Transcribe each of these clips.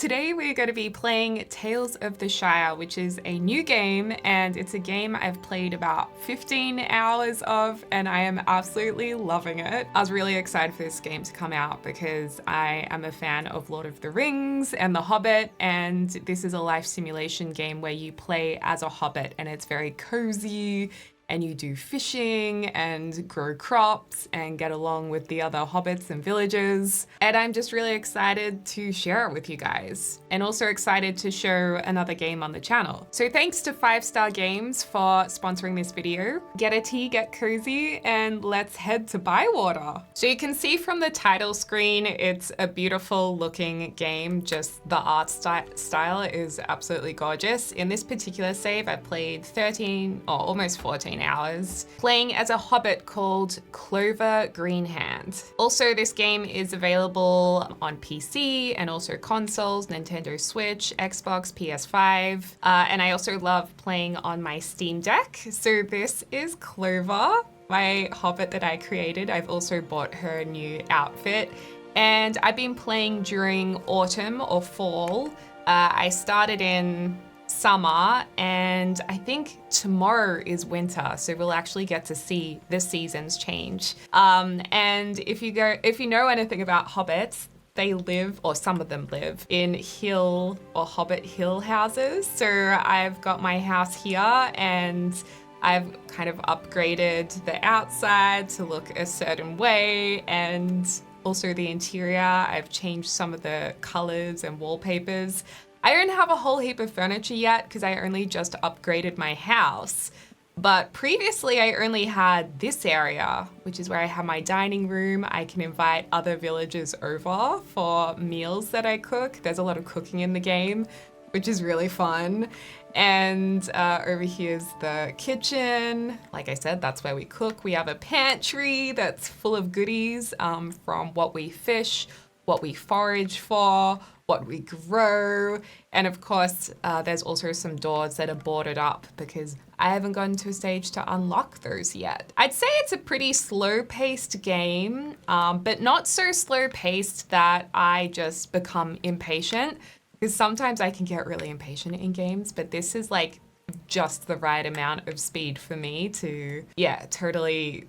Today we're going to be playing Tales of the Shire, which is a new game, and it's a game I've played about 15 hours of, and I am absolutely loving it. I was really excited for this game to come out because I am a fan of Lord of the Rings and The Hobbit, and this is a life simulation game where you play as a hobbit, and it's very cozy, and you do fishing and grow crops and get along with the other hobbits and villagers. And I'm just really excited to share it with you guys, and also excited to show another game on the channel. So thanks to 5-Star Games for sponsoring this video. Get a tea, get cozy, and let's head to Bywater. So you can see from the title screen, it's a beautiful looking game. Just the art style is absolutely gorgeous. In this particular save, I played 13 or almost 14 hours, playing as a hobbit called Clover Greenhand. Also, this game is available on PC and also consoles, Nintendo Switch, Xbox, PS5, and I also love playing on my Steam Deck. So this is Clover, my hobbit that I created. I've also bought her new outfit, and I've been playing during autumn or fall. I started in summer, and I think tomorrow is winter, so we'll actually get to see the seasons change. And if you know anything about hobbits, they live, or some of them live, in hill or hobbit hill houses. So I've got my house here, and I've kind of upgraded the outside to look a certain way, and also the interior. I've changed some of the colors and wallpapers. I don't have a whole heap of furniture yet because I only just upgraded my house. But previously I only had this area, which is where I have my dining room. I can invite other villagers over for meals that I cook. There's a lot of cooking in the game, which is really fun. And over here's the kitchen. Like I said, that's where we cook. We have a pantry that's full of goodies from what we fish, what we forage for, what we grow, and of course there's also some doors that are boarded up because I haven't gotten to a stage to unlock those yet. I'd say it's a pretty slow-paced game, but not so slow-paced that I just become impatient, because sometimes I can get really impatient in games, but this is like just the right amount of speed for me to, yeah, totally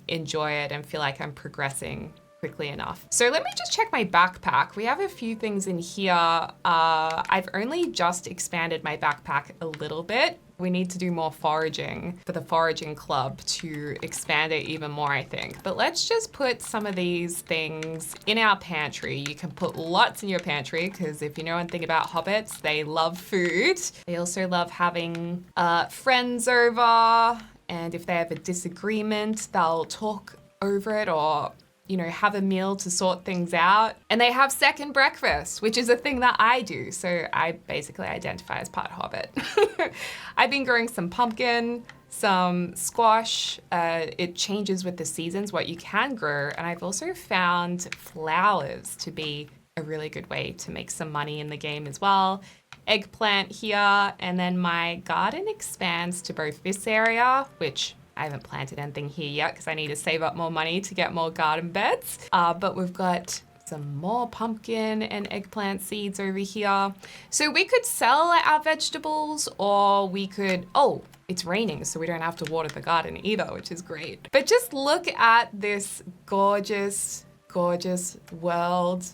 enjoy it and feel like I'm progressing quickly enough. So let me just check my backpack. We have a few things in here. I've only just expanded my backpack a little bit. We need to do more foraging for the foraging club to expand it even more, I think. But let's just put some of these things in our pantry. You can put lots in your pantry because if you know anything about hobbits, they love food. They also love having friends over, and if they have a disagreement, they'll talk over it or have a meal to sort things out. And they have second breakfast, which is a thing that I do. So I basically identify as part hobbit. I've been growing some pumpkin, some squash. It changes with the seasons what you can grow. And I've also found flowers to be a really good way to make some money in the game as well. Eggplant here, and then my garden expands to both this area, which I haven't planted anything here yet because I need to save up more money to get more garden beds. But we've got some more pumpkin and eggplant seeds over here. So we could sell our vegetables, or we could, it's raining, so we don't have to water the garden either, which is great. But just look at this gorgeous, gorgeous world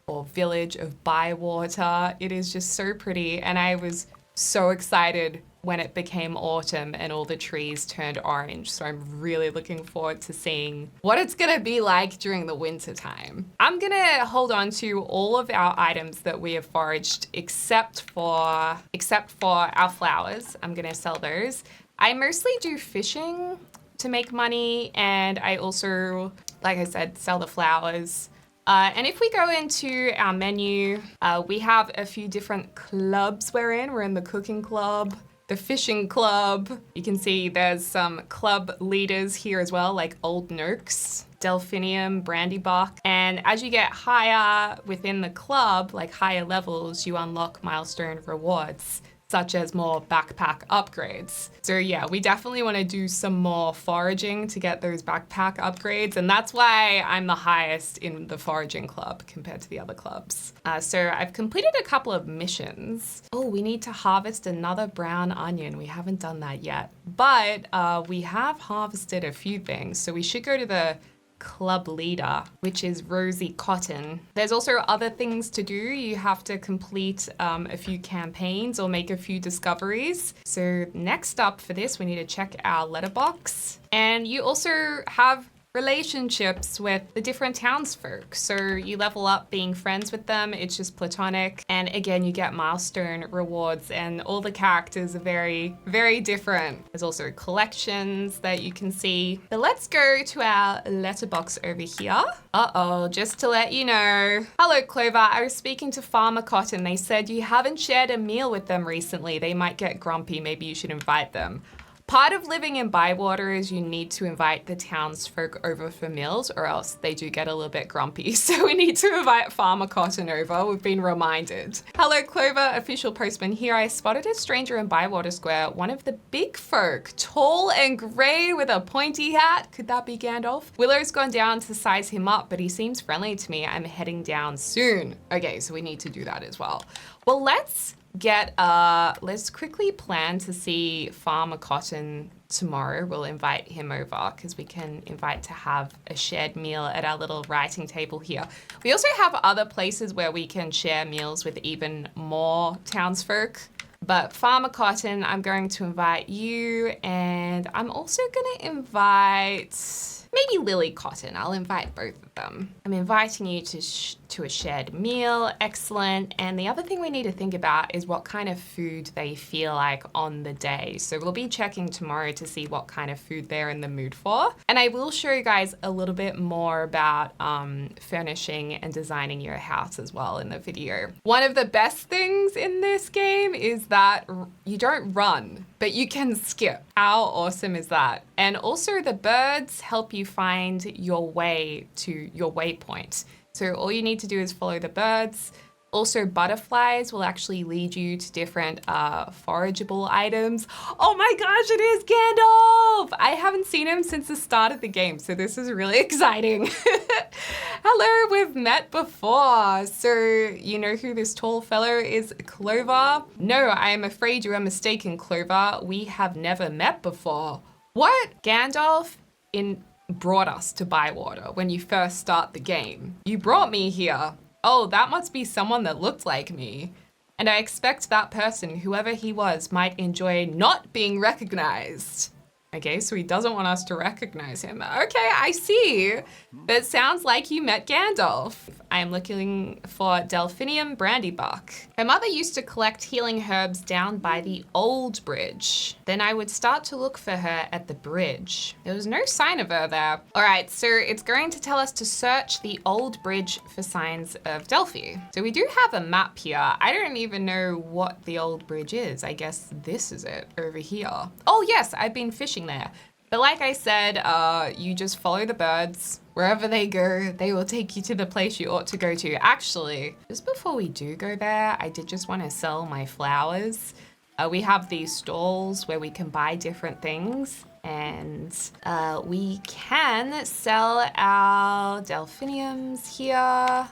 or village of Bywater. It is just so pretty. And I was so excited when it became autumn and all the trees turned orange. So I'm really looking forward to seeing what it's gonna be like during the winter time. I'm gonna hold on to all of our items that we have foraged except for our flowers. I'm gonna sell those. I mostly do fishing to make money, and I also, like I said, sell the flowers. And if we go into our menu, we have a few different clubs we're in. We're in the cooking club, the fishing club. You can see there's some club leaders here as well, like Old Noakes, Delphinium, Brandybuck. And as you get higher within the club, like higher levels, you unlock milestone rewards. such as more backpack upgrades. So yeah, we definitely want to do some more foraging to get those backpack upgrades, and that's why I'm the highest in the foraging club compared to the other clubs. So I've completed a couple of missions. Oh, we need to harvest another brown onion. We haven't done that yet, but we have harvested a few things. So we should go to the club leader, which is Rosie Cotton. There's also other things to do. You have to complete a few campaigns or make a few discoveries. So next up for this, we need to check our letterbox. And you also have relationships with the different townsfolk. So you level up being friends with them. It's just platonic. And again, you get milestone rewards, and all the characters are very, very different. There's also collections that you can see. But let's go to our letterbox over here. Uh-oh, just to let you know. Hello, Clover. I was speaking to Farmer Cotton. They said you haven't shared a meal with them recently. They might get grumpy. Maybe you should invite them. Part of living in Bywater is you need to invite the townsfolk over for meals, or else they do get a little bit grumpy. So we need to invite Farmer Cotton over. We've been reminded. Hello, Clover, official postman here. I spotted a stranger in Bywater Square, one of the big folk, tall and gray with a pointy hat. Could that be Gandalf? Willow's gone down to size him up, but he seems friendly to me. I'm heading down soon. Okay, so we need to do that as well. Well, let's quickly plan to see Farmer Cotton tomorrow. We'll invite him over because we can invite to have a shared meal at our little writing table here. We also have other places where we can share meals with even more townsfolk. But Farmer Cotton, I'm going to invite you, and I'm also going to invite maybe Lily Cotton. I'll invite both of them. I'm inviting you to a shared meal. Excellent. And the other thing we need to think about is what kind of food they feel like on the day. So we'll be checking tomorrow to see what kind of food they're in the mood for. And I will show you guys a little bit more about furnishing and designing your house as well in the video. One of the best things in this game is that you don't run, but you can skip. How awesome is that? And also the birds help you find your way to your waypoint. So all you need to do is follow the birds. Also, butterflies will actually lead you to different forageable items. Oh my gosh, it is Gandalf! I haven't seen him since the start of the game, so this is really exciting. Hello, we've met before. So you know who this tall fellow is, Clover? No, I am afraid you are mistaken, Clover. We have never met before. What? Gandalf brought us to Bywater when you first start the game. You brought me here. Oh, that must be someone that looked like me. And I expect that person, whoever he was, might enjoy not being recognized. Okay, so he doesn't want us to recognize him. Okay, I see. But it sounds like you met Gandalf. I am looking for Delphinium Brandybuck. Her mother used to collect healing herbs down by the old bridge. Then I would start to look for her at the bridge. There was no sign of her there. All right, so it's going to tell us to search the old bridge for signs of Delphi. So we do have a map here. I don't even know what the old bridge is. I guess this is it over here. Oh yes, I've been fishing there. But like I said, you just follow the birds. Wherever they go, they will take you to the place you ought to go to. Actually, just before we do go there, I did just want to sell my flowers. We have these stalls where we can buy different things, and we can sell our delphiniums here. I'm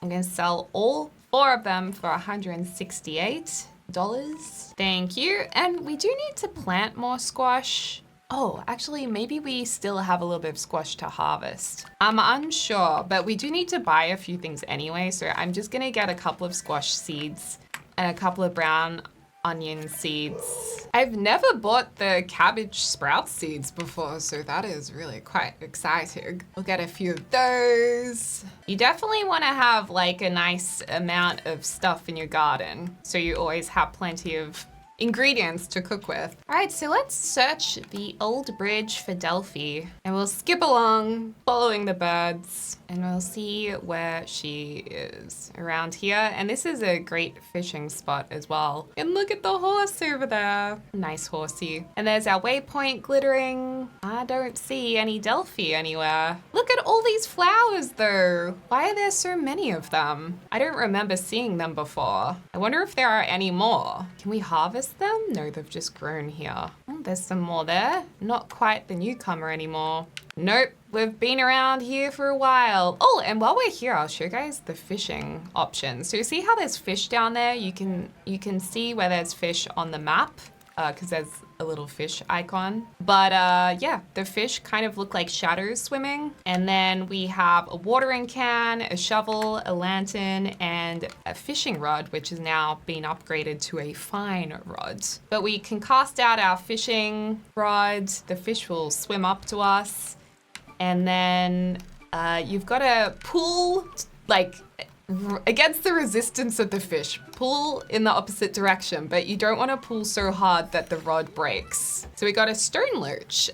gonna sell all 4 of them for $168. Thank you. And we do need to plant more squash. Oh, actually, maybe we still have a little bit of squash to harvest. I'm unsure, but we do need to buy a few things anyway. So I'm just gonna get a couple of squash seeds and a couple of brown onion seeds. I've never bought the cabbage sprout seeds before, so that is really quite exciting. We'll get a few of those. You definitely want to have like a nice amount of stuff in your garden, so you always have plenty of ingredients to cook with. All right, so let's search the old bridge for Delphi and we'll skip along following the birds and we'll see where she is around here. And this is a great fishing spot as well. And look at the horse over there. Nice horsey. And there's our waypoint glittering. I don't see any Delphi anywhere. Look at all these flowers though. Why are there so many of them? I don't remember seeing them before. I wonder if there are any more. Can we harvest them? No, they've just grown here. Oh, there's some more there. Not quite the newcomer anymore. Nope, we've been around here for a while. Oh, and while we're here, I'll show you guys the fishing options. So you see how there's fish down there? You can see where there's fish on the map because there's a little fish icon. But yeah, the fish kind of look like shadows swimming. And then we have a watering can, a shovel, a lantern, and a fishing rod, which is now being upgraded to a fine rod. But we can cast out our fishing rod. The fish will swim up to us. And then you've got to pull like against the resistance of the fish. Pull in the opposite direction, but you don't want to pull so hard that the rod breaks. So we got a stone lurch,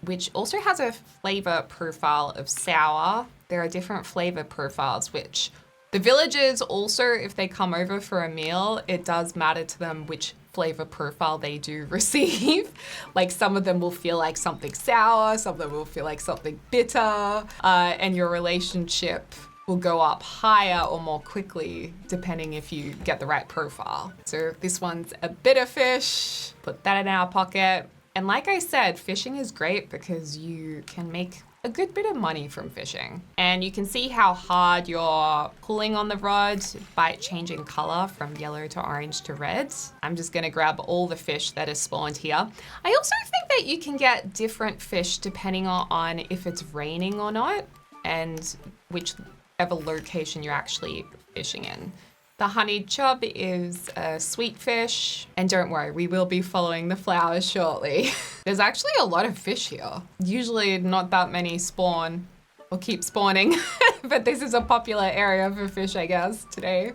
which also has a flavor profile of sour. There are different flavor profiles, which the villagers also, if they come over for a meal, it does matter to them which flavor profile they do receive. Like some of them will feel like something sour, some of them will feel like something bitter, and your relationship will go up higher or more quickly depending if you get the right profile. So this one's a bitter fish, put that in our pocket. And like I said, fishing is great because you can make a good bit of money from fishing. And you can see how hard you're pulling on the rod by it changing color from yellow to orange to red. I'm just gonna grab all the fish that is spawned here. I also think that you can get different fish depending on if it's raining or not and whichever location you're actually fishing in. The honeyed chub is a sweet fish. And don't worry, we will be following the flowers shortly. There's actually a lot of fish here. Usually not that many spawn or keep spawning, but this is a popular area for fish, I guess, today.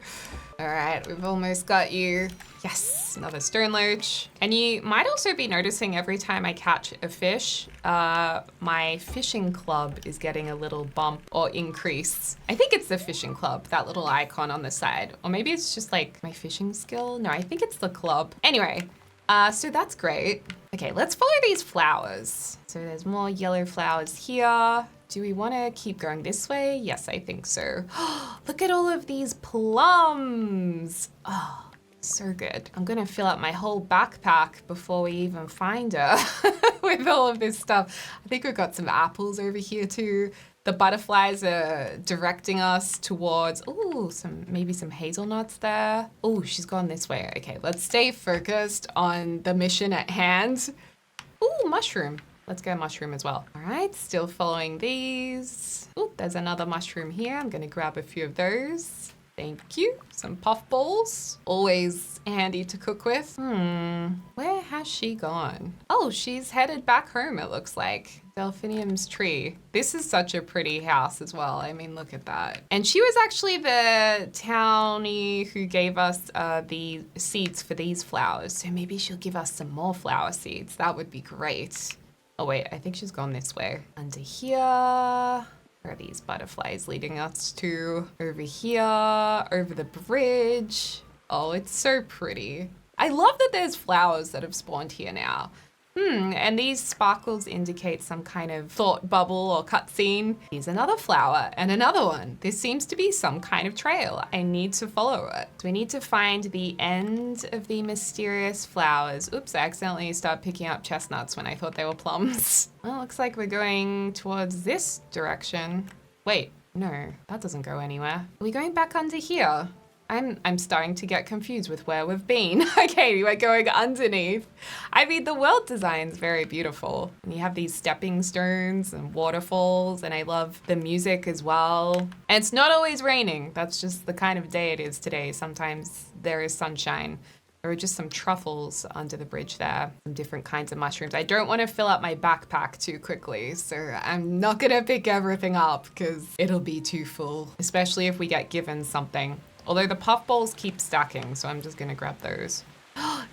All right, we've almost got you. Yes, another stone lurch. And you might also be noticing every time I catch a fish, my fishing club is getting a little bump or increase. I think it's the fishing club, that little icon on the side. Or maybe it's just like my fishing skill. No, I think it's the club. Anyway, so that's great. Okay, let's follow these flowers. So there's more yellow flowers here. Do we want to keep going this way? Yes, I think so. Look at all of these plums. Oh, so good. I'm gonna fill up my whole backpack before we even find her with all of this stuff. I think we've got some apples over here too. The butterflies are directing us towards, ooh, maybe some hazelnuts there. Oh, she's gone this way. Okay, let's stay focused on the mission at hand. Ooh, mushroom. Let's go mushroom as well. All right, still following these. Oh, there's another mushroom here. I'm gonna grab a few of those. Thank you. Some puffballs. Always handy to cook with. Where has she gone? Oh, she's headed back home, it looks like. Delphinium's tree. This is such a pretty house as well. I mean, look at that. And she was actually the townie who gave us the seeds for these flowers. So maybe she'll give us some more flower seeds. That would be great. Oh wait, I think she's gone this way. Under here, where are these butterflies leading us to? Over here, over the bridge. Oh, it's so pretty. I love that there's flowers that have spawned here now. And these sparkles indicate some kind of thought bubble or cutscene. Here's another flower and another one. This seems to be some kind of trail. I need to follow it. So we need to find the end of the mysterious flowers. Oops, I accidentally started picking up chestnuts when I thought they were plums. Well, looks like we're going towards this direction. Wait, no, that doesn't go anywhere. Are we going back under here? I'm starting to get confused with where we've been. Okay, we're going underneath. I mean, the world design's very beautiful. And you have these stepping stones and waterfalls, and I love the music as well. And it's not always raining. That's just the kind of day it is today. Sometimes there is sunshine. There are just some truffles under the bridge there, some different kinds of mushrooms. I don't want to fill up my backpack too quickly, so I'm not gonna pick everything up because it'll be too full, especially if we get given something. Although the puffballs keep stacking, so I'm just gonna grab those.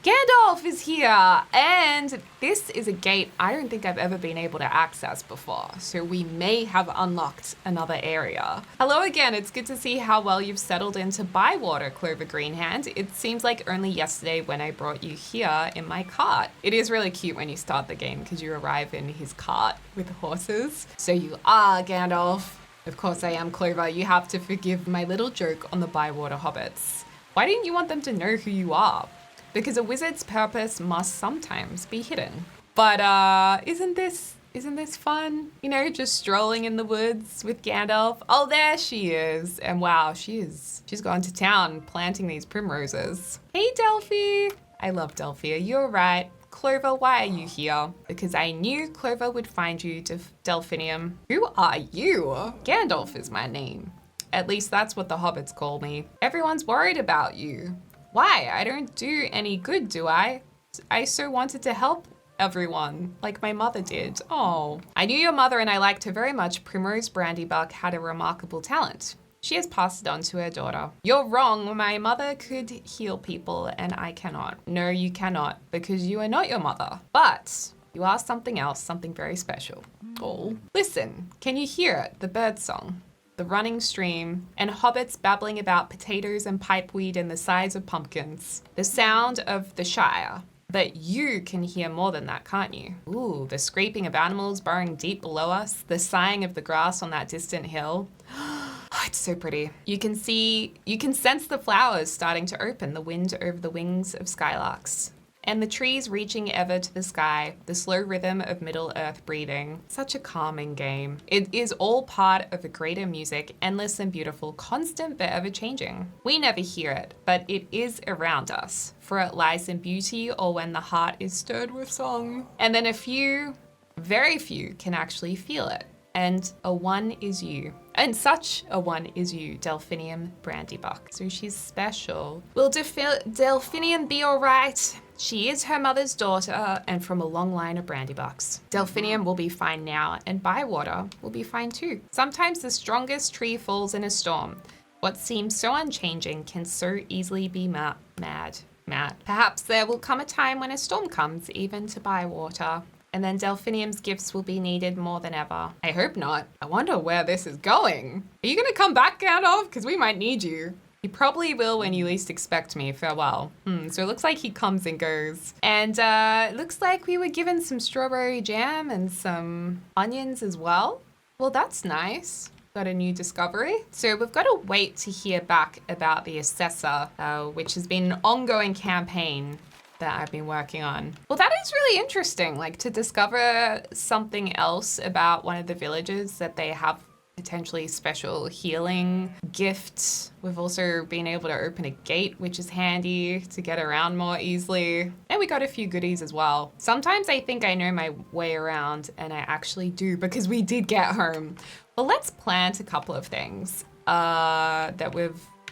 Gandalf is here, and this is a gate I don't think I've ever been able to access before, so we may have unlocked another area. Hello again, it's good to see how well you've settled into Bywater, Clover Greenhand. It seems like only yesterday when I brought you here in my cart. It is really cute when you start the game because you arrive in his cart with horses. So you are Gandalf. Of course I am, Clover. You have to forgive my little joke on the Bywater hobbits. Why didn't you want them to know who you are? Because a wizard's purpose must sometimes be hidden. But isn't this fun? You know, just strolling in the woods with Gandalf. Oh, there she is. And wow, she's gone to town planting these primroses. Hey, Delphi. I love Delphia. You're right. Clover, why are you here? Because I knew Clover would find you, Delphinium. Who are you? Gandalf is my name. At least that's what the hobbits call me. Everyone's worried about you. Why? I don't do any good, do I? I so wanted to help everyone, like my mother did. Oh. I knew your mother and I liked her very much. Primrose Brandybuck had a remarkable talent. She has passed it on to her daughter. You're wrong. My mother could heal people and I cannot. No, you cannot, because you are not your mother. But you are something else, something very special. Oh. Listen, can you hear it? The bird song. The running stream, and hobbits babbling about potatoes and pipeweed and the size of pumpkins. The sound of the Shire. But you can hear more than that, can't you? Ooh, the scraping of animals burrowing deep below us, the sighing of the grass on that distant hill. Oh, it's so pretty. You can sense the flowers starting to open, the wind over the wings of skylarks. And the trees reaching ever to the sky, the slow rhythm of Middle-earth breathing. Such a calming game. It is all part of a greater music, endless and beautiful, constant but ever-changing. We never hear it, but it is around us, for it lies in beauty or when the heart is stirred with song. And then a few, very few, can actually feel it. And a one is you. And such a one is you, Delphinium Brandybuck. So she's special. Will Delphinium be all right? She is her mother's daughter and from a long line of Brandybucks. Delphinium will be fine now and Bywater will be fine too. Sometimes the strongest tree falls in a storm. What seems so unchanging can so easily be mad. Perhaps there will come a time when a storm comes even to Bywater. And then Delphinium's gifts will be needed more than ever. I hope not. I wonder where this is going. Are you gonna come back, Gandalf? Because we might need you. He probably will when you least expect me. Farewell. So it looks like he comes and goes. And it looks like we were given some strawberry jam and some onions as well. Well, that's nice. Got a new discovery. So we've got to wait to hear back about the assessor, which has been an ongoing campaign that I've been working on. Well, that is really interesting, like to discover something else about one of the villages that they have potentially special healing gifts. We've also been able to open a gate, which is handy to get around more easily. And we got a few goodies as well. Sometimes I think I know my way around and I actually do because we did get home. Well, let's plant a couple of things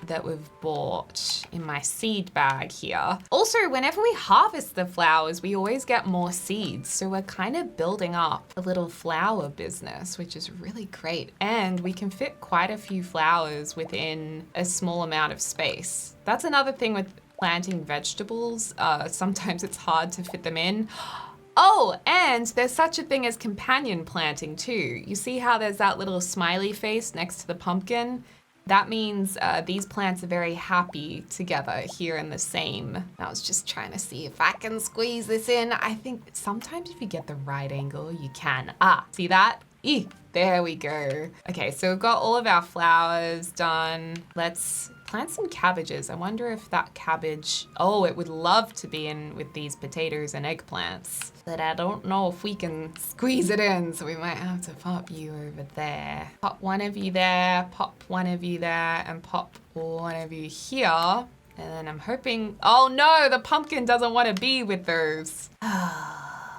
that we've bought in my seed bag here. Also, whenever we harvest the flowers, we always get more seeds. So we're kind of building up a little flower business, which is really great. And we can fit quite a few flowers within a small amount of space. That's another thing with planting vegetables. Sometimes it's hard to fit them in. Oh, and there's such a thing as companion planting too. You see how there's that little smiley face next to the pumpkin? That means these plants are very happy together here in the same. I was just trying to see if I can squeeze this in. I think sometimes if you get the right angle, you can. See that? There we go. Okay, so we've got all of our flowers done. Let's plant some cabbages. I wonder if that cabbage, it would love to be in with these potatoes and eggplants. But I don't know if we can squeeze it in, so we might have to pop you over there. Pop one of you there, pop one of you there, and pop one of you here. And then I'm hoping, oh no, the pumpkin doesn't want to be with those.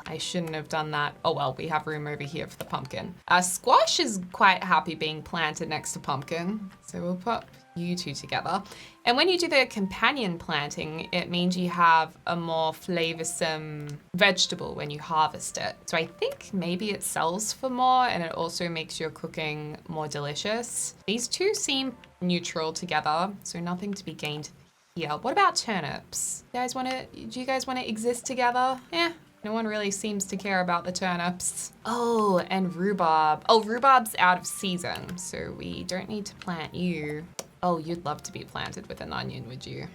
I shouldn't have done that. Oh well, we have room over here for the pumpkin. Squash is quite happy being planted next to pumpkin. So we'll pop you two together. And when you do the companion planting, it means you have a more flavorsome vegetable when you harvest it. So I think maybe it sells for more and it also makes your cooking more delicious. These two seem neutral together, so nothing to be gained Yeah, what about turnips? Do you guys wanna exist together? No one really seems to care about the turnips. Oh, and rhubarb. Oh, rhubarb's out of season, so we don't need to plant you. Oh, you'd love to be planted with an onion, would you?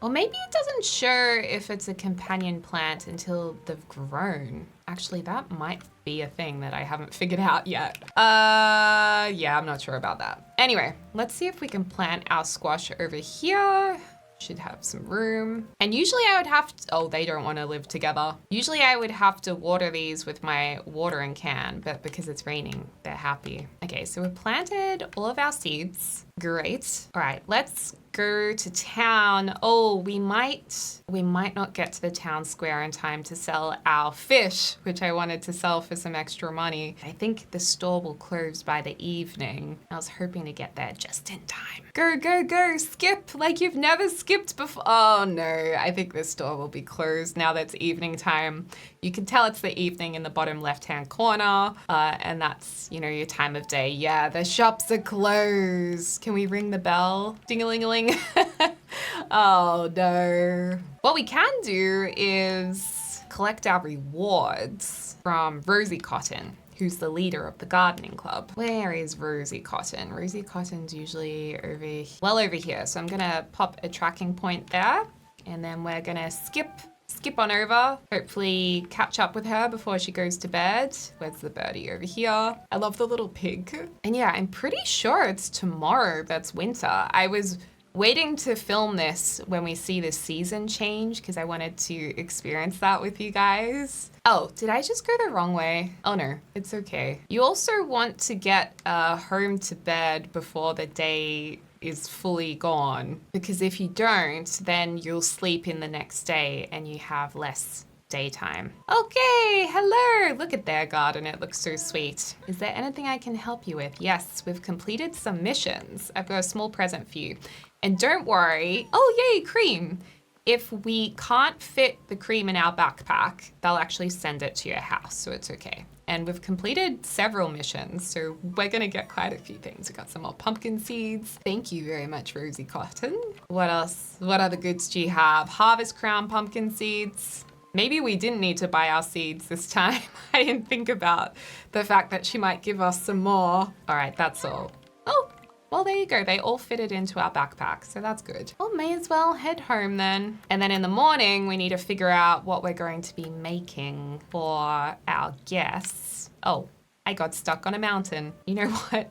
Or maybe it doesn't show if it's a companion plant until they've grown. Actually, that might be a thing that I haven't figured out yet. Yeah, I'm not sure about that. Anyway, let's see if we can plant our squash over here. Should have some room. And usually I would have to, oh, they don't want to live together. Usually I would have to water these with my watering can, but because it's raining, they're happy. Okay, so we've planted all of our seeds. Great. All right, let's go to town. Oh, we might not get to the town square in time to sell our fish, which I wanted to sell for some extra money. I think the store will close by the evening. I was hoping to get there just in time. Go, go, go, skip like you've never skipped before. Oh no, I think the store will be closed now that it's evening time. You can tell it's the evening in the bottom left-hand corner, and that's, you know, your time of day. Yeah, the shops are closed. Can we ring the bell? Ding-a-ling-a-ling. Oh no. What we can do is collect our rewards from Rosie Cotton, who's the leader of the gardening club. Where is Rosie Cotton? Rosie Cotton's usually over here. So I'm gonna pop a tracking point there, and then we're gonna skip on over, hopefully catch up with her before she goes to bed. Where's the birdie? Over here. I love the little pig. And yeah, I'm pretty sure it's tomorrow that's winter. I was waiting to film this when we see the season change because I wanted to experience that with you guys. Oh, did I just go the wrong way? Oh no, it's okay. You also want to get home to bed before the day is fully gone, because if you don't, then you'll sleep in the next day and you have less daytime. Okay, hello. Look at their garden. It looks so sweet. Is there anything I can help you with? Yes, we've completed some missions. I've got a small present for you. And don't worry. Oh, yay, cream. If we can't fit the cream in our backpack, they'll actually send it to your house, so it's okay. And we've completed several missions, so we're gonna get quite a few things. We got some more pumpkin seeds. Thank you very much, Rosie Cotton. What else? What other goods do you have? Harvest Crown pumpkin seeds. Maybe we didn't need to buy our seeds this time. I didn't think about the fact that she might give us some more. All right, that's all. Oh, well, there you go. They all fitted into our backpack, so that's good. Well, may as well head home then. And then in the morning, we need to figure out what we're going to be making for our guests. Oh, I got stuck on a mountain. You know what?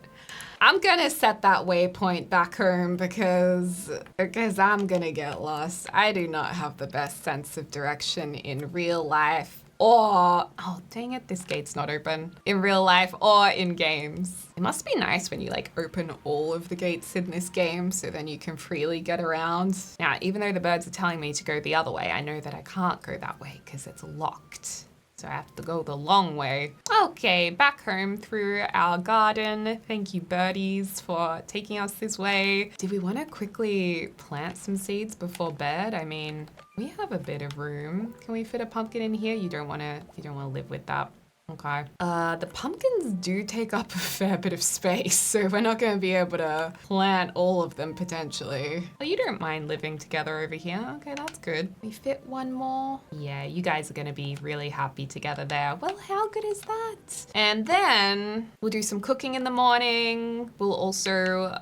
I'm gonna set that waypoint back home because I'm gonna get lost. I do not have the best sense of direction in real life. Or, oh dang it, this gate's not open. In real life or in games. It must be nice when you like open all of the gates in this game so then you can freely get around. Now, even though the birds are telling me to go the other way, I know that I can't go that way because it's locked. So I have to go the long way. Okay, back home through our garden. Thank you, birdies, for taking us this way. Did we want to quickly plant some seeds before bed? I mean, we have a bit of room. Can we fit a pumpkin in here? You don't want to live with that. Okay. The pumpkins do take up a fair bit of space, so we're not going to be able to plant all of them potentially. Oh, you don't mind living together over here? Okay, that's good. We fit one more. Yeah, you guys are going to be really happy together there. Well, how good is that? And then we'll do some cooking in the morning. We'll also,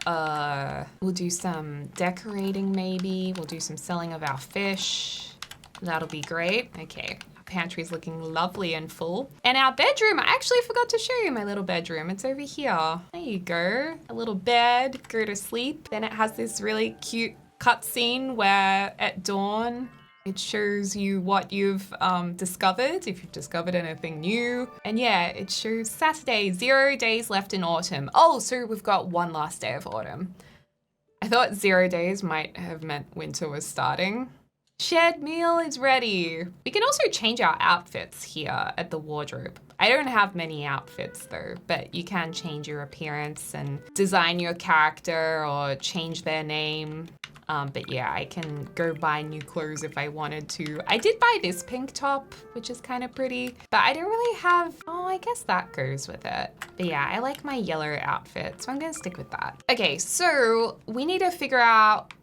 we'll do some decorating maybe. We'll do some selling of our fish. That'll be great. Okay. Pantry's looking lovely and full. And our bedroom, I actually forgot to show you my little bedroom. It's over here. There you go. A little bed, go to sleep. Then it has this really cute cutscene where at dawn, it shows you what you've discovered, if you've discovered anything new. And yeah, it shows Saturday, 0 days left in autumn. Oh, so we've got one last day of autumn. I thought 0 days might have meant winter was starting. Shared meal is ready. We can also change our outfits here at the wardrobe. I don't have many outfits though, but you can change your appearance and design your character or change their name. But yeah, I can go buy new clothes if I wanted to. I did buy this pink top, which is kind of pretty, but I don't really have, oh, I guess that goes with it. But yeah, I like my yellow outfit, so I'm gonna stick with that. Okay, so we need to figure out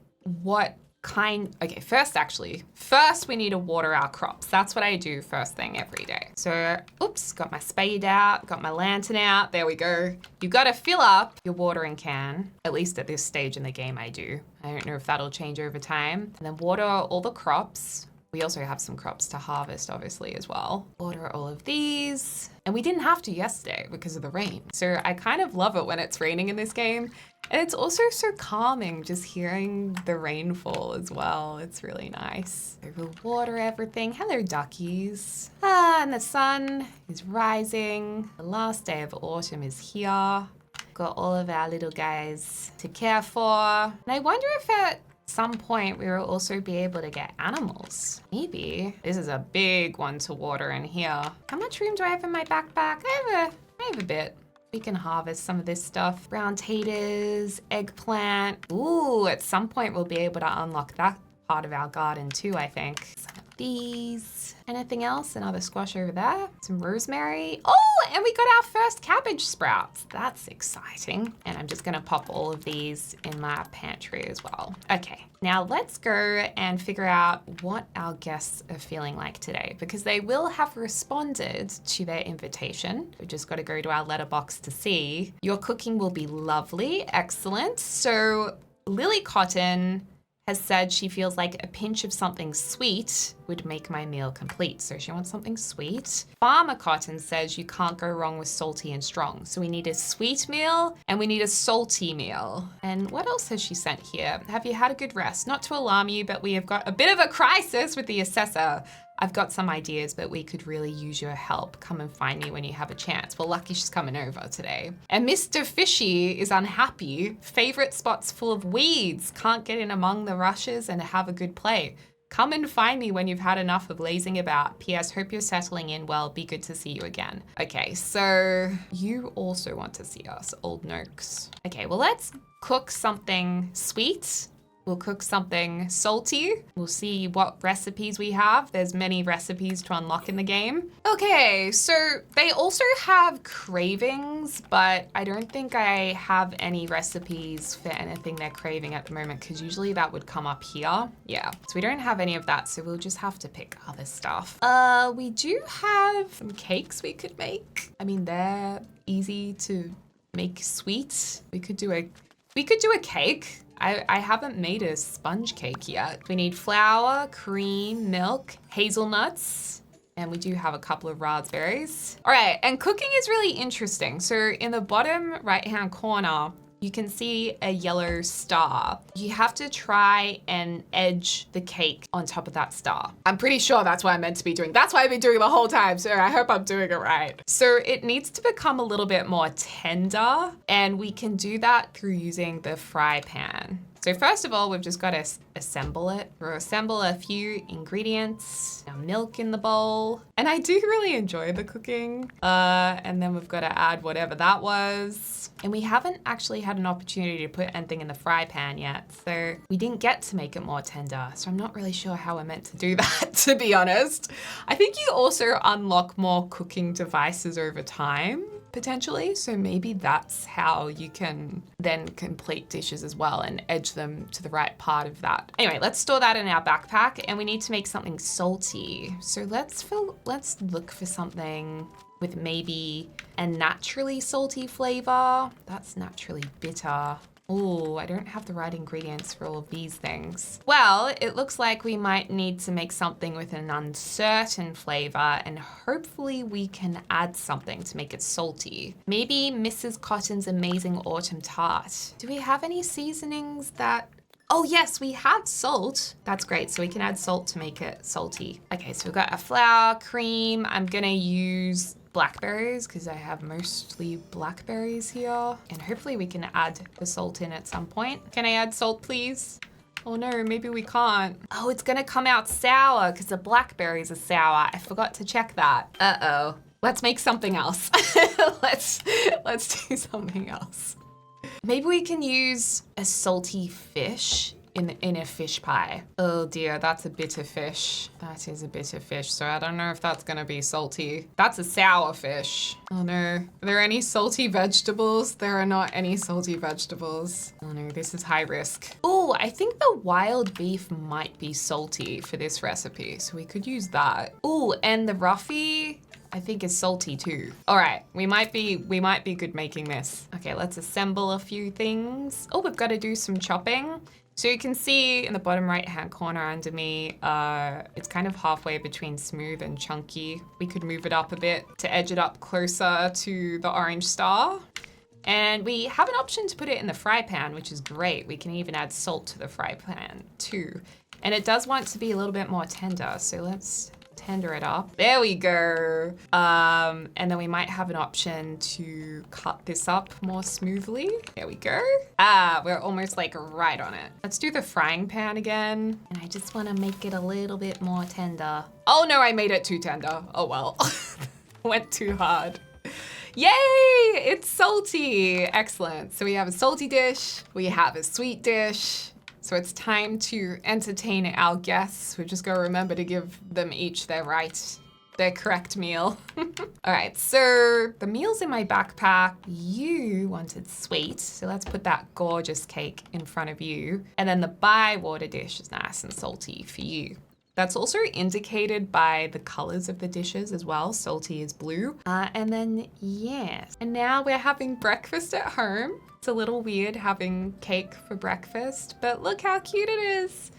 what Okay, first we need to water our crops. That's what I do first thing every day. So, oops, got my spade out, got my lantern out. There we go. You got to fill up your watering can, at least at this stage in the game I do. I don't know if that'll change over time. And then water all the crops. We also have some crops to harvest, obviously, as well. Water all of these. And we didn't have to yesterday because of the rain. So I kind of love it when it's raining in this game. And it's also so calming just hearing the rainfall as well. It's really nice. So we'll water everything. Hello, duckies. And the sun is rising. The last day of autumn is here. Got all of our little guys to care for. And I wonder if at some point we will also be able to get animals. Maybe. This is a big one to water in here. How much room do I have in my backpack? I have a bit. We can harvest some of this stuff. Brown taters, eggplant. Ooh, at some point we'll be able to unlock that part of our garden too, I think. Some of these. Anything else? Another squash over there. Some rosemary. Oh, and we got our first cabbage sprouts. That's exciting. And I'm just gonna pop all of these in my pantry as well. Okay, now let's go and figure out what our guests are feeling like today, because they will have responded to their invitation. We've just got to go to our letterbox to see. Your cooking will be lovely. Excellent. So Lily Cotton has said she feels like a pinch of something sweet would make my meal complete. So she wants something sweet. Farmer Cotton says you can't go wrong with salty and strong. So we need a sweet meal and we need a salty meal. And what else has she sent here? Have you had a good rest? Not to alarm you, but we have got a bit of a crisis with the assessor. I've got some ideas, but we could really use your help. Come and find me when you have a chance. Well, lucky she's coming over today. And Mr. Fishy is unhappy. Favorite spots full of weeds. Can't get in among the rushes and have a good play. Come and find me when you've had enough of lazing about. P.S. Hope you're settling in well. Be good to see you again. Okay, so you also want to see us, old Nokes. Okay, well, let's cook something sweet. We'll cook something salty. We'll see what recipes we have. There's many recipes to unlock in the game. Okay, so they also have cravings, but I don't think I have any recipes for anything they're craving at the moment, because usually that would come up here. Yeah, so we don't have any of that, so we'll just have to pick other stuff. We do have some cakes we could make. I mean, they're easy to make sweet. We could do a cake. I haven't made a sponge cake yet. We need flour, cream, milk, hazelnuts, and we do have a couple of raspberries. All right, and cooking is really interesting. So in the bottom right-hand corner, you can see a yellow star. You have to try and edge the cake on top of that star. I'm pretty sure that's what I'm meant to be doing. That's what I've been doing the whole time, so I hope I'm doing it right. So it needs to become a little bit more tender, and we can do that through using the fry pan. So first of all, we've just got to assemble it. We'll assemble a few ingredients, our milk in the bowl. And I do really enjoy the cooking. And then we've got to add whatever that was. And we haven't actually had an opportunity to put anything in the fry pan yet. So we didn't get to make it more tender. So I'm not really sure how we're meant to do that, to be honest. I think you also unlock more cooking devices over time, potentially. So maybe that's how you can then complete dishes as well and edge them to the right part of that. Anyway, let's store that in our backpack, and we need to make something salty. So let's look for something with maybe a naturally salty flavor. That's naturally bitter. Oh, I don't have the right ingredients for all of these things. Well, it looks like we might need to make something with an uncertain flavor, and hopefully we can add something to make it salty. Maybe Mrs. Cotton's Amazing Autumn Tart. Do we have any seasonings that... Oh yes, we have salt. That's great, so we can add salt to make it salty. Okay, so we've got a flour, cream. I'm gonna use blackberries because I have mostly blackberries here. And hopefully we can add the salt in at some point. Can I add salt, please? Oh no, maybe we can't. Oh, it's gonna come out sour because the blackberries are sour. I forgot to check that. Uh-oh. Let's make something else. Let's do something else. Maybe we can use a salty fish in a fish pie. Oh dear, that's a bitter fish. That is a bitter fish, so I don't know if that's gonna be salty. That's a sour fish. Oh no. Are there any salty vegetables? There are not any salty vegetables. Oh no, this is high risk. Oh, I think the wild beef might be salty for this recipe, so we could use that. Oh, and the roughy, I think is salty too. All right, we might be good making this. Okay, let's assemble a few things. Oh, we've got to do some chopping. So you can see in the bottom right-hand corner under me, it's kind of halfway between smooth and chunky. We could move it up a bit to edge it up closer to the orange star. And we have an option to put it in the fry pan, which is great. We can even add salt to the fry pan too. And it does want to be a little bit more tender, so let's tender it up. There we go. And then we might have an option to cut this up more smoothly. There we go. Ah, we're almost like right on it. Let's do the frying pan again. And I just want to make it a little bit more tender. Oh no, I made it too tender. Oh well. Went too hard. Yay, it's salty. Excellent. So we have a salty dish. We have a sweet dish. So it's time to entertain our guests. We've just got to remember to give them each their correct meal. All right, so the meal's in my backpack. You wanted sweet, so let's put that gorgeous cake in front of you. And then the Bywater dish is nice and salty for you. That's also indicated by the colors of the dishes as well. Salty is blue. And then, yes. And now we're having breakfast at home. It's a little weird having cake for breakfast, but look how cute it is.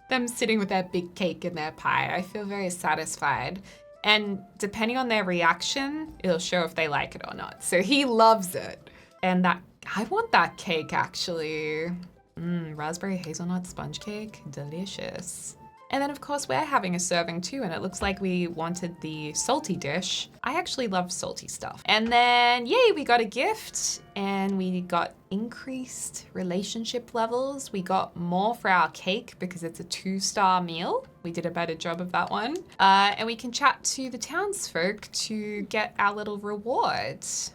Them sitting with their big cake and their pie. I feel very satisfied. And depending on their reaction, it'll show if they like it or not. So he loves it. And I want that cake actually. Raspberry hazelnut sponge cake, delicious. And then of course we're having a serving too, and it looks like we wanted the salty dish. I actually love salty stuff. And then, yay, we got a gift and we got increased relationship levels. We got more for our cake because it's a 2-star meal. We did a better job of that one. And we can chat to the townsfolk to get our little rewards.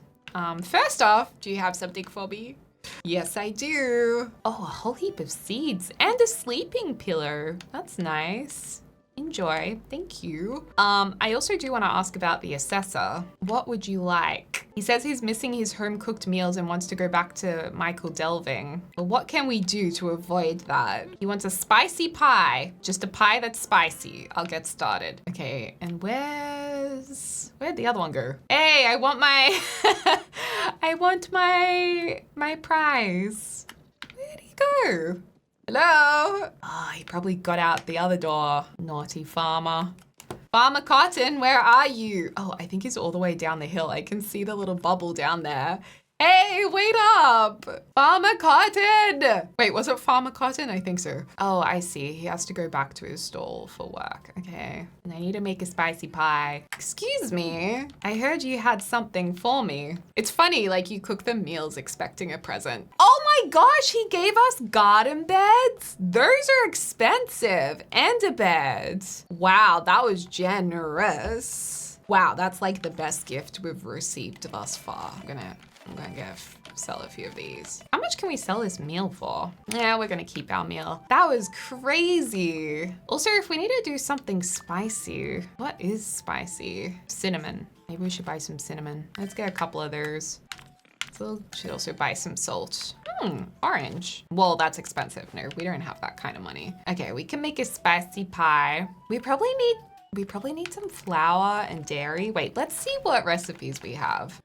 First off, do you have something for me? Yes, I do. Oh, a whole heap of seeds and a sleeping pillow. That's nice. Enjoy. Thank you. I also do want to ask about the assessor. What would you like? He says he's missing his home-cooked meals and wants to go back to Michael delving. But what can we do to avoid that? He wants a spicy pie. Just a pie that's spicy. I'll get started. Okay, and where'd the other one go? Hey, I want my I want my prize. Where'd he go? Hello? Oh, he probably got out the other door. Naughty farmer. Farmer Cotton, where are you? Oh, I think he's all the way down the hill. I can see the little bubble down there. Hey, wait up! Farmer Cotton! Wait, was it Farmer Cotton? I think so. Oh, I see. He has to go back to his stall for work. Okay. And I need to make a spicy pie. Excuse me. I heard you had something for me. It's funny, like you cook the meals expecting a present. Oh my gosh, he gave us garden beds? Those are expensive. And a bed. Wow, that was generous. Wow, that's like the best gift we've received thus far. I'm gonna sell a few of these. How much can we sell this meal for? Yeah, we're gonna keep our meal. That was crazy. Also, if we need to do something spicy, what is spicy? Cinnamon. Maybe we should buy some cinnamon. Let's get a couple of those. So should also buy some salt. Orange. Well, that's expensive. No, we don't have that kind of money. Okay, we can make a spicy pie. We probably need some flour and dairy. Wait, let's see what recipes we have.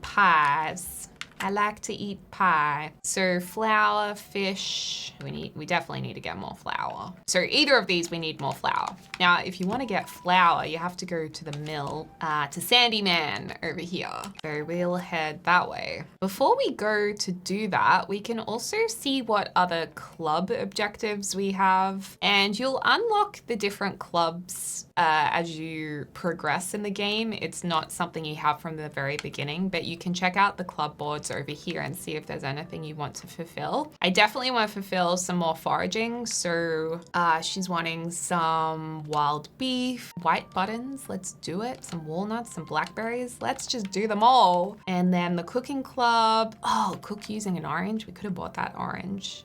Pies. I like to eat pie. So flour, fish. We definitely need to get more flour. So either of these, we need more flour. Now, if you want to get flour, you have to go to the mill, to Sandy Man over here. So we'll head that way. Before we go to do that, we can also see what other club objectives we have. And you'll unlock the different clubs as you progress in the game. It's not something you have from the very beginning, but you can check out the club boards over here and see if there's anything you want to fulfill. I definitely want to fulfill some more foraging. So she's wanting some wild beef, white buttons. Let's do it. Some walnuts, some blackberries. Let's just do them all. And then the cooking club. Oh, cook using an orange. We could have bought that orange.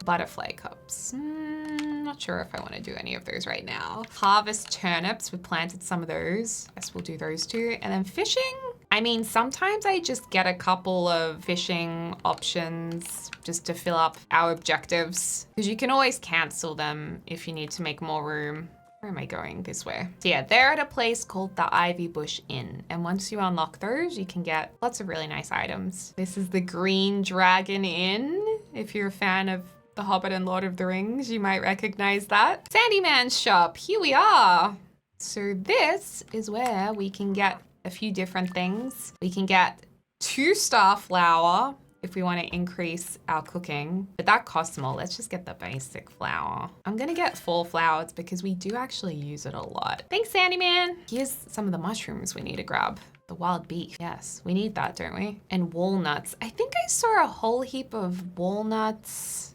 Butterfly cups. Not sure if I want to do any of those right now. Harvest turnips. We planted some of those. Guess we'll do those too. And then fishing. I mean, sometimes I just get a couple of fishing options just to fill up our objectives, because you can always cancel them if you need to make more room. Where am I going? This way. So yeah, they're at a place called the Ivy Bush Inn. And once you unlock those, you can get lots of really nice items. This is the Green Dragon Inn. If you're a fan of The Hobbit and Lord of the Rings, you might recognize that. Sandyman's shop, here we are. So this is where we can get a few different things. We can get 2-star flour if we want to increase our cooking, but that costs more. Let's just get the basic flour. I'm gonna get 4 flours because we do actually use it a lot. Thanks, Sandyman. Here's some of the mushrooms we need to grab. The wild beef, yes, we need that, don't we? And walnuts. I think I saw a whole heap of walnuts.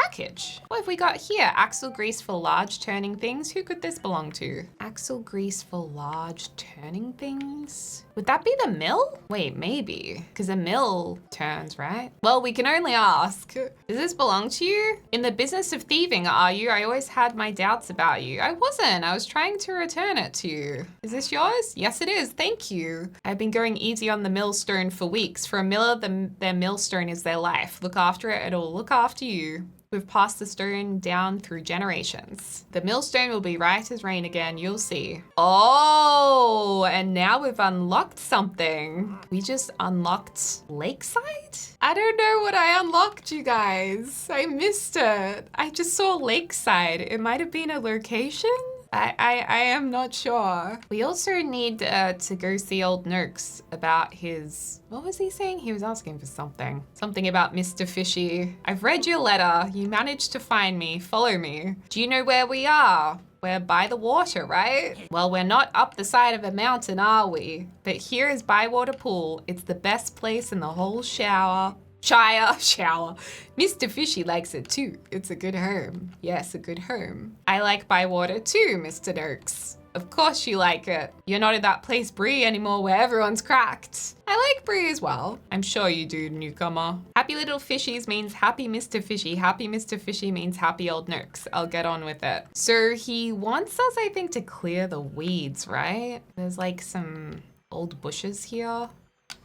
Package. What have we got here? Axle grease for large turning things. Who could this belong to? Axle grease for large turning things? Would that be the mill? Wait, maybe. Because a mill turns, right? Well, we can only ask. Does this belong to you? In the business of thieving, are you? I always had my doubts about you. I wasn't. I was trying to return it to you. Is this yours? Yes, it is. Thank you. I've been going easy on the millstone for weeks. For a miller, their millstone is their life. Look after it. It'll look after you. We've passed the stone down through generations. The millstone will be right as rain again, you'll see. Oh, and now we've unlocked something. We just unlocked Lakeside? I don't know what I unlocked, you guys. I missed it. I just saw Lakeside. It might have been a location? I am not sure. We also need to go see old Nurks about his, what was he saying? He was asking for something. Something about Mr. Fishy. I've read your letter. You managed to find me. Follow me. Do you know where we are? We're by the water, right? Well, we're not up the side of a mountain, are we? But here is Bywater Pool. It's the best place in the whole Shire. Mr. Fishy likes it too. It's a good home. Yes, a good home. I like Bywater too, Mr. Nurks. Of course you like it. You're not at that place Bree anymore where everyone's cracked. I like Bree as well. I'm sure you do, newcomer. Happy little fishies means happy Mr. Fishy. Happy Mr. Fishy means happy old Nurks. I'll get on with it. So he wants us, I think, to clear the weeds, right? There's like some old bushes here.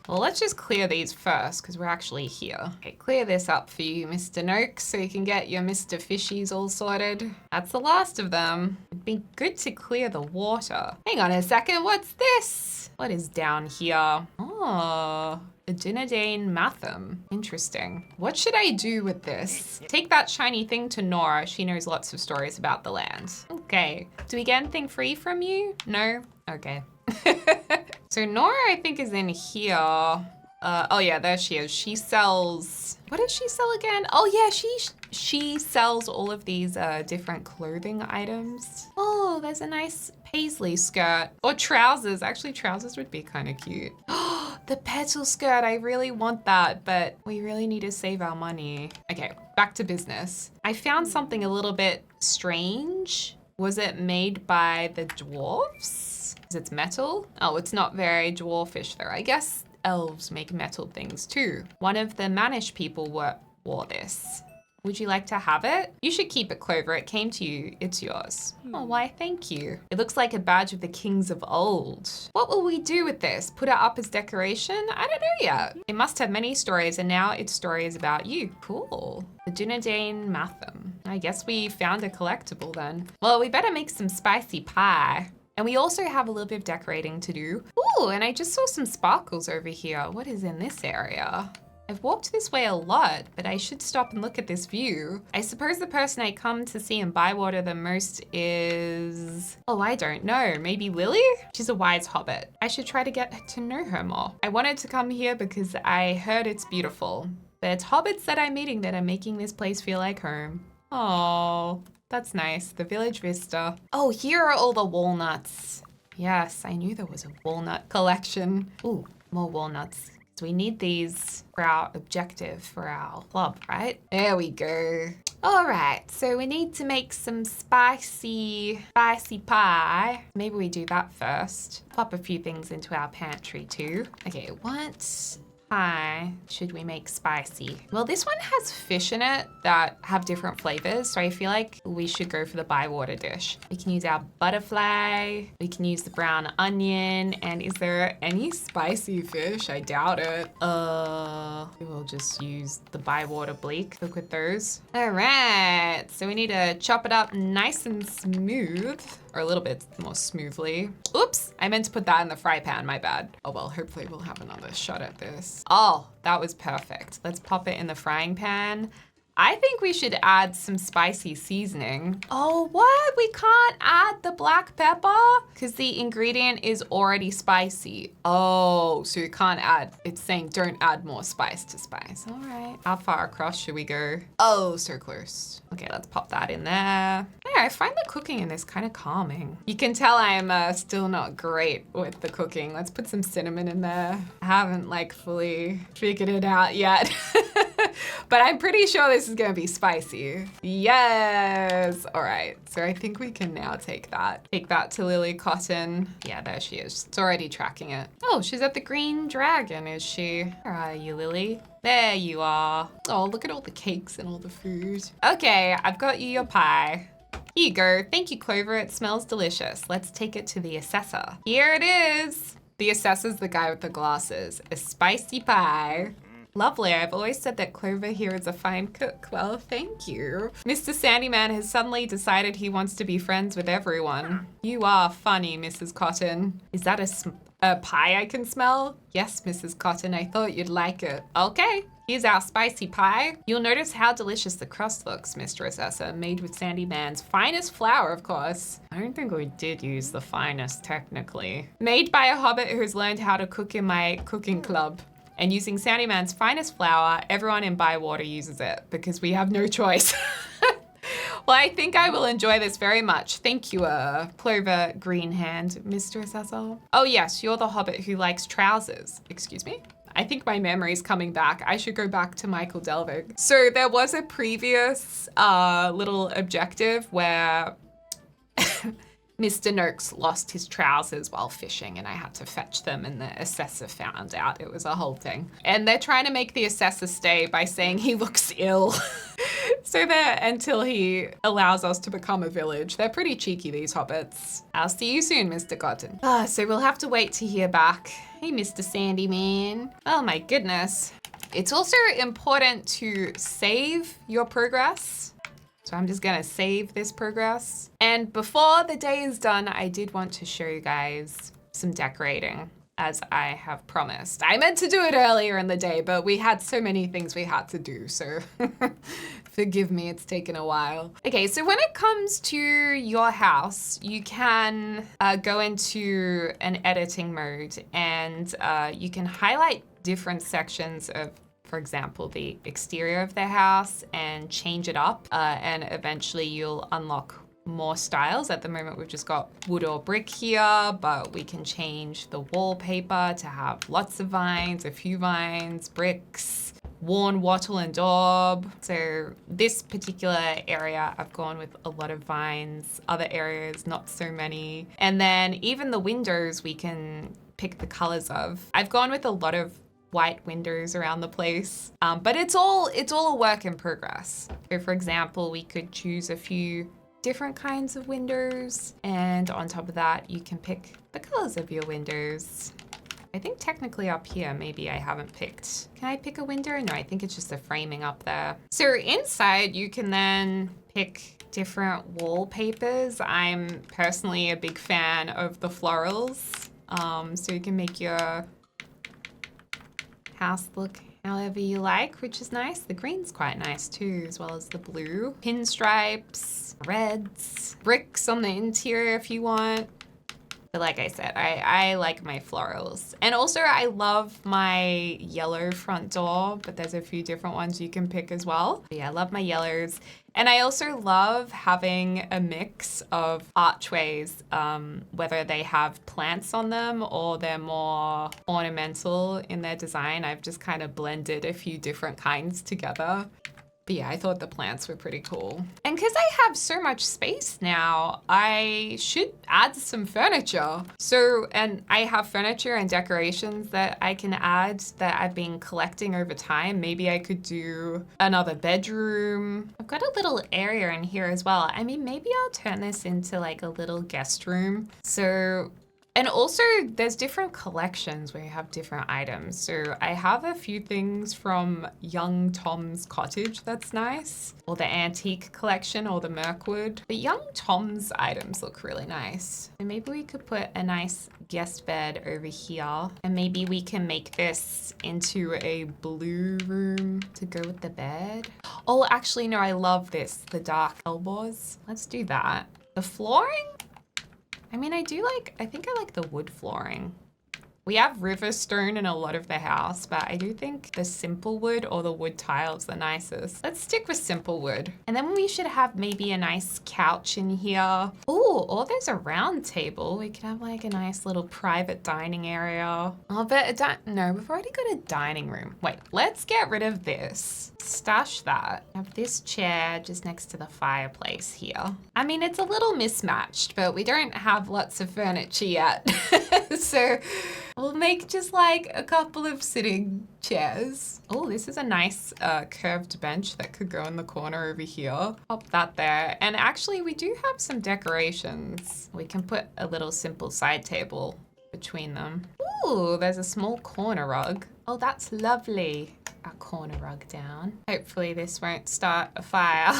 Well, let's just clear these first because we're actually here. Okay, clear this up for you, Mr. Noak, so you can get your Mr. Fishies all sorted. That's the last of them. It'd be good to clear the water. Hang on a second, what's this? What is down here? Oh, a Dinadane Matham. Interesting. What should I do with this? Take that shiny thing to Nora. She knows lots of stories about the land. Okay. Do we get anything free from you? No? Okay. So Nora, I think, is in here. Oh yeah, there she is. She sells, what does she sell again? Oh yeah, she sells all of these different clothing items. Oh, there's a nice paisley skirt or trousers. Actually, trousers would be kind of cute. Oh, the petal skirt. I really want that, but we really need to save our money. Okay, back to business. I found something a little bit strange. Was it made by the dwarves? It's metal. Oh, it's not very dwarfish though. I guess elves make metal things too. One of the Manish people wore this. Would you like to have it? You should keep it, Clover. It came to you. It's yours. Oh, why, thank you. It looks like a badge of the kings of old. What will we do with this? Put it up as decoration? I don't know yet. It must have many stories, and now its story is about you. Cool. The Dinadane Matham. I guess we found a collectible then. Well, we better make some spicy pie. And we also have a little bit of decorating to do. Ooh, and I just saw some sparkles over here. What is in this area? I've walked this way a lot, but I should stop and look at this view. I suppose the person I come to see in Bywater the most is... Oh, I don't know. Maybe Lily? She's a wise hobbit. I should try to get to know her more. I wanted to come here because I heard it's beautiful. But it's hobbits that I'm meeting that are making this place feel like home. Oh. That's nice. The village vista. Oh, here are all the walnuts. Yes, I knew there was a walnut collection. Ooh, more walnuts. So we need these for our objective for our club, right? There we go. All right, so we need to make some spicy pie. Maybe we do that first. Pop a few things into our pantry too. Okay, what? pie should we make spicy? Well, this one has fish in it that have different flavors, so I feel like we should go for the Bywater dish. We can use our butterfly, we can use the brown onion, and is there any spicy fish? I doubt it. We'll just use the Bywater bleak. Cook with those. All right, so we need to chop it up nice and smooth, or a little bit more smoothly. Oops, I meant to put that in the fry pan, my bad. Oh well, hopefully we'll have another shot at this. Oh, that was perfect. Let's pop it in the frying pan. I think we should add some spicy seasoning. Oh, what? We can't add the black pepper? Because the ingredient is already spicy. Oh, so you can't add, it's saying don't add more spice to spice. All right. How far across should we go? Oh, so close. Okay, let's pop that in there. Yeah, I find the cooking in this kind of calming. You can tell I am still not great with the cooking. Let's put some cinnamon in there. I haven't like fully figured it out yet. But I'm pretty sure this is gonna be spicy. Yes! All right, so I think we can now take that. Take that to Lily Cotton. Yeah, there she is. It's already tracking it. Oh, she's at the Green Dragon, is she? Where are you, Lily? There you are. Oh, look at all the cakes and all the food. Okay, I've got you your pie. Here you go. Thank you, Clover. It smells delicious. Let's take it to the assessor. Here it is. The assessor's the guy with the glasses. A spicy pie. Lovely. I've always said that Clover here is a fine cook. Well, thank you. Mr. Sandyman has suddenly decided he wants to be friends with everyone. You are funny, Mrs. Cotton. Is that a pie I can smell? Yes, Mrs. Cotton. I thought you'd like it. Okay. Here's our spicy pie. You'll notice how delicious the crust looks, Mr. Assessor, made with Sandyman's finest flour, of course. I don't think we did use the finest, technically. Made by a hobbit who's learned how to cook in my cooking club. And using Sandyman's finest flour, everyone in Bywater uses it because we have no choice. Well, I think I will enjoy this very much. Thank you, Clover Greenhand, Mr. Assessor. Oh yes, you're the hobbit who likes trousers. Excuse me? I think my memory's coming back. I should go back to Michael Delvig. So there was a previous little objective where Mr. Noakes lost his trousers while fishing and I had to fetch them and the assessor found out. It was a whole thing. And they're trying to make the assessor stay by saying he looks ill. So there until he allows us to become a village. They're pretty cheeky, these hobbits. I'll see you soon, Mr. Cotton. So we'll have to wait to hear back. Hey, Mr. Sandyman. Oh my goodness. It's also important to save your progress. So I'm just gonna save this progress. And before the day is done, I did want to show you guys some decorating as I have promised. I meant to do it earlier in the day, but we had so many things we had to do, so forgive me, it's taken a while. Okay, so when it comes to your house, you can go into an editing mode and you can highlight different sections of, for example, the exterior of the house and change it up and eventually you'll unlock more styles. At the moment we've just got wood or brick here, but we can change the wallpaper to have lots of vines, a few vines, bricks, worn wattle and daub. So this particular area I've gone with a lot of vines, other areas not so many. And then even the windows we can pick the colors of. I've gone with a lot of white windows around the place, but it's all a work in progress. So for example, we could choose a few different kinds of windows, and on top of that, you can pick the colors of your windows. I think technically up here, maybe I haven't picked. Can I pick a window? No, I think it's just the framing up there. So inside, you can then pick different wallpapers. I'm personally a big fan of the florals. So you can make your house look however you like, which is nice. The green's quite nice too, as well as the blue. Pinstripes, reds, bricks on the interior if you want. But like I said, I like my florals. And also I love my yellow front door, but there's a few different ones you can pick as well. But yeah, I love my yellows. And I also love having a mix of archways, whether they have plants on them or they're more ornamental in their design. I've just kind of blended a few different kinds together. But yeah, I thought the plants were pretty cool. And because I have so much space now, I should add some furniture. So, and I have furniture and decorations that I can add that I've been collecting over time. Maybe I could do another bedroom. I've got a little area in here as well. I mean, maybe I'll turn this into like a little guest room. So, and also there's different collections where you have different items. So I have a few things from Young Tom's Cottage that's nice, or the antique collection or the Mirkwood. But Young Tom's items look really nice. And maybe we could put a nice guest bed over here. And maybe we can make this into a blue room to go with the bed. Oh, actually, no, I love this, the dark elbows. Let's do that. The flooring? I mean, I think I like the wood flooring. We have river stone in a lot of the house, but I do think the simple wood or the wood tiles the nicest. Let's stick with simple wood. And then we should have maybe a nice couch in here. Oh, or there's a round table. We could have like a nice little private dining area. Oh, but no, we've already got a dining room. Wait, let's get rid of this. Stash that. Have this chair just next to the fireplace here. I mean, it's a little mismatched, but we don't have lots of furniture yet. So we'll make just like a couple of sitting chairs. Oh, this is a nice curved bench that could go in the corner over here. Pop that there. And actually we do have some decorations. We can put a little simple side table between them. Ooh, there's a small corner rug. Oh, that's lovely. Our corner rug down. Hopefully this won't start a fire.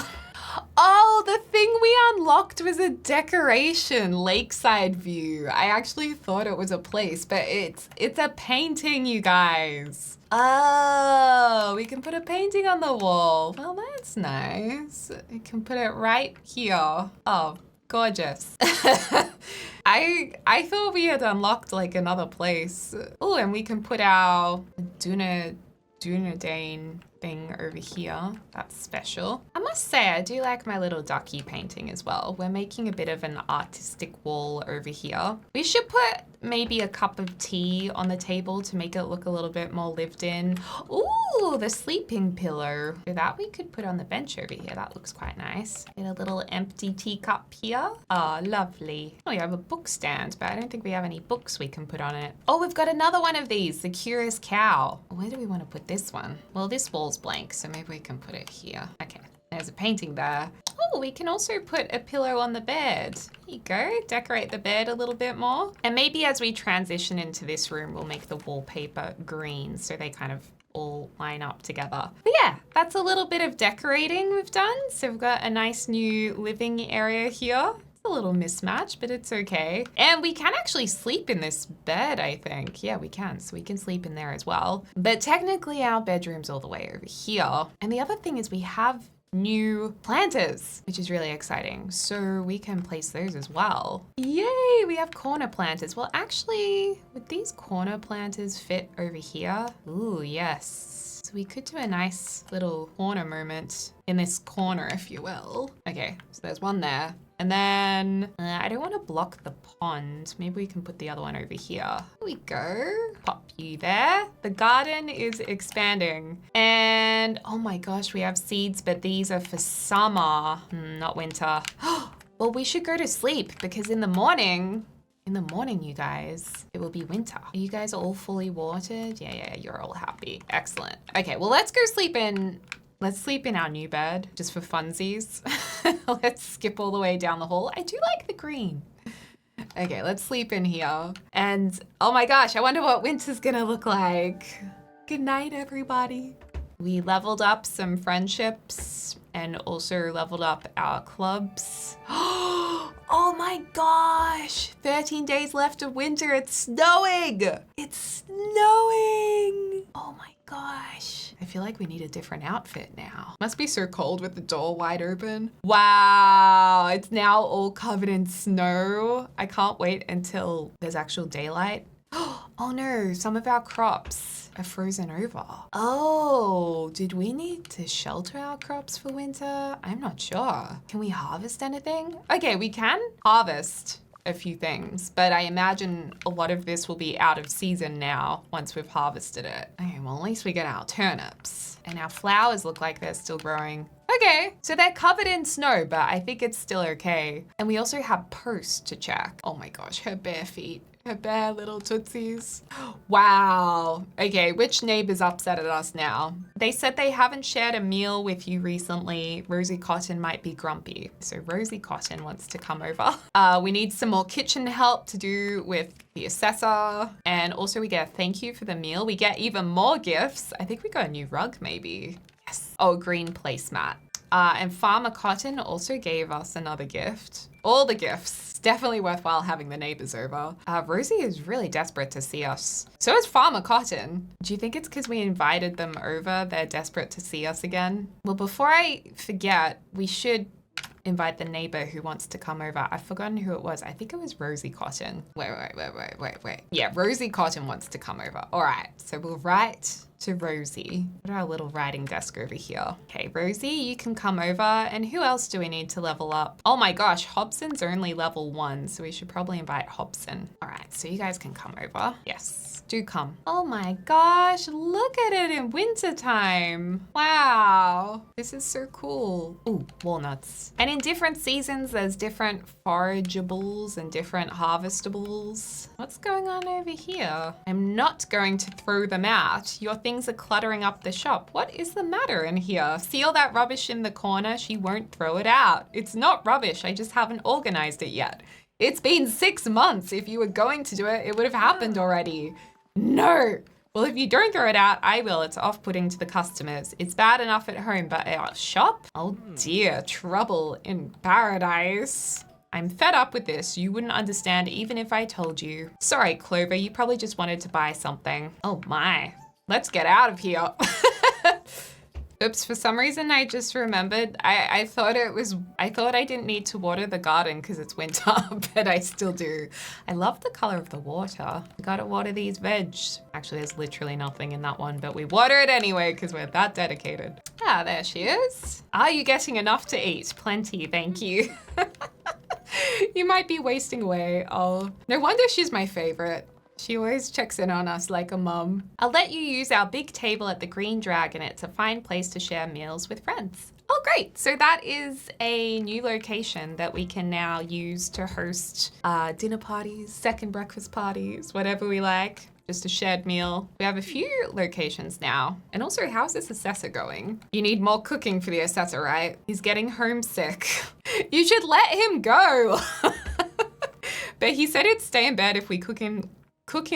Oh, the thing we unlocked was a decoration, lakeside view. I actually thought it was a place, but it's a painting, you guys. Oh, we can put a painting on the wall. Well, that's nice. We can put it right here. Oh, gorgeous. I thought we had unlocked like another place. Oh, and we can put our Dunedain thing over here. That's special. I must say, I do like my little ducky painting as well. We're making a bit of an artistic wall over here. We should put maybe a cup of tea on the table to make it look a little bit more lived in. Ooh, the sleeping pillow. So that we could put on the bench over here. That looks quite nice. And a little empty teacup here. Oh, lovely. Oh, we have a book stand, but I don't think we have any books we can put on it. Oh, we've got another one of these, the Curious Cow. Where do we want to put this one? Well, this wall's blank, so maybe we can put it here. Okay, there's a painting there. Oh, we can also put a pillow on the bed. There you go, decorate the bed a little bit more. And maybe as we transition into this room, we'll make the wallpaper green so they kind of all line up together. But yeah, that's a little bit of decorating we've done. So we've got a nice new living area here. A little mismatch, but it's okay. And we can actually sleep in this bed, I think. Yeah, we can. So we can sleep in there as well. But technically our bedroom's all the way over here. And the other thing is we have new planters, which is really exciting. So we can place those as well. Yay, we have corner planters. Well, actually, would these corner planters fit over here? Ooh, yes. So we could do a nice little corner moment in this corner, if you will. Okay, so there's one there. And then I don't want to block the pond. Maybe we can put the other one over here. There we go. Pop you there. The garden is expanding. And oh my gosh, we have seeds, but these are for summer, not winter. Well, we should go to sleep because in the morning, you guys, it will be winter. Are you guys all fully watered? Yeah, you're all happy. Excellent. Okay, well, let's go sleep in. Let's sleep in our new bed, just for funsies. Let's skip all the way down the hall. I do like the green. Okay, let's sleep in here. And oh my gosh, I wonder what winter's gonna look like. Good night, everybody. We leveled up some friendships and also leveled up our clubs. Oh my gosh, 13 days left of winter. It's snowing. It's snowing. Oh my gosh. I feel like we need a different outfit now. Must be so cold with the door wide open. Wow, it's now all covered in snow. I can't wait until there's actual daylight. Oh no, some of our crops are frozen over. Oh, did we need to shelter our crops for winter? I'm not sure. Can we harvest anything? Okay, we can harvest. a few things, but I imagine a lot of this will be out of season now once we've harvested it. Okay, well, at least we get our turnips. And our flowers look like they're still growing. Okay, so they're covered in snow, but I think it's still okay. And we also have post to check. Oh my gosh, her bare feet. Her bare little tootsies. Wow. Okay, which neighbor's upset at us now? They said they haven't shared a meal with you recently. Rosie Cotton might be grumpy. So Rosie Cotton wants to come over. We need some more kitchen help to do with the assessor. And also we get a thank you for the meal. We get even more gifts. I think we got a new rug maybe. Yes. Oh, green placemat. And Farmer Cotton also gave us another gift. All the gifts. Definitely worthwhile having the neighbors over. Rosie is really desperate to see us. So is Farmer Cotton. Do you think it's because we invited them over? They're desperate to see us again? Well, before I forget, we should invite the neighbor who wants to come over. I've forgotten who it was. I think it was Rosie Cotton. Wait. Yeah, Rosie Cotton wants to come over. All right, so we'll write to Rosie. Put our little writing desk over here. Okay, Rosie, you can come over. And who else do we need to level up? Oh my gosh, Hobson's only level 1, so we should probably invite Hobson. All right, so you guys can come over. Yes, do come. Oh my gosh, look at it in winter time. Wow, this is so cool. Ooh, walnuts. And in different seasons, there's different forageables and different harvestables. What's going on over here? I'm not going to throw them out. Your things are cluttering up the shop. What is the matter in here? See all that rubbish in the corner? She won't throw it out. It's not rubbish. I just haven't organized it yet. It's been 6 months. If you were going to do it, it would have happened already. No. Well, if you don't throw it out, I will. It's off-putting to the customers. It's bad enough at home, but at our shop? Oh dear, trouble in paradise. I'm fed up with this. You wouldn't understand even if I told you. Sorry, Clover, you probably just wanted to buy something. Oh my. Let's get out of here. Oops, for some reason I just remembered. I thought I didn't need to water the garden because it's winter, but I still do. I love the color of the water. Gotta water these veg. Actually, there's literally nothing in that one, but we water it anyway because we're that dedicated. Ah, there she is. Are you getting enough to eat? Plenty, thank you. You might be wasting away. Oh, no wonder she's my favorite. She always checks in on us like a mum. I'll let you use our big table at the Green Dragon. It's a fine place to share meals with friends. Oh, great. So that is a new location that we can now use to host dinner parties, second breakfast parties, whatever we like. Just a shared meal. We have a few locations now. And also, how's this assessor going? You need more cooking for the assessor, right? He's getting homesick. You should let him go. But he said he'd stay in bed if we cook him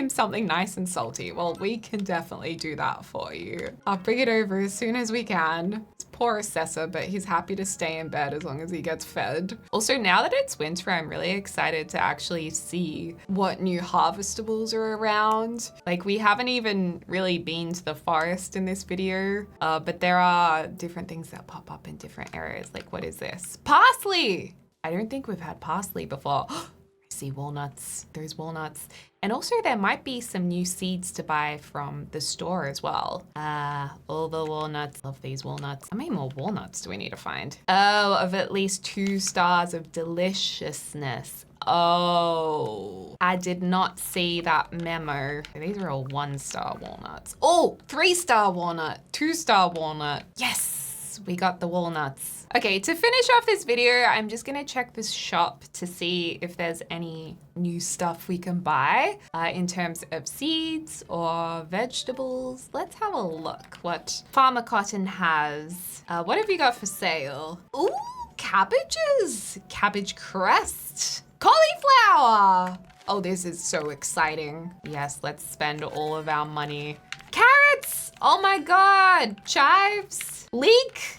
something nice and salty. Well, we can definitely do that for you. I'll bring it over as soon as we can. It's poor assessor, but he's happy to stay in bed as long as he gets fed. Also, now that it's winter, I'm really excited to actually see what new harvestables are around. Like, we haven't even really been to the forest in this video, but there are different things that pop up in different areas. Like, what is this? Parsley! I don't think we've had parsley before. I see walnuts. There's walnuts. And also there might be some new seeds to buy from the store as well. All the walnuts. Love these walnuts. How many more walnuts do we need to find? Oh, of at least 2 stars of deliciousness. Oh, I did not see that memo. These are all 1-star walnuts. Oh, 3-star walnut, 2-star walnut. Yes, we got the walnuts. Okay, to finish off this video, I'm just gonna check this shop to see if there's any new stuff we can buy in terms of seeds or vegetables. Let's have a look what Farmer Cotton has. What have you got for sale? Ooh, cabbages, cabbage crest, cauliflower. Oh, this is so exciting. Yes, let's spend all of our money. Carrots, oh my God, chives, leek.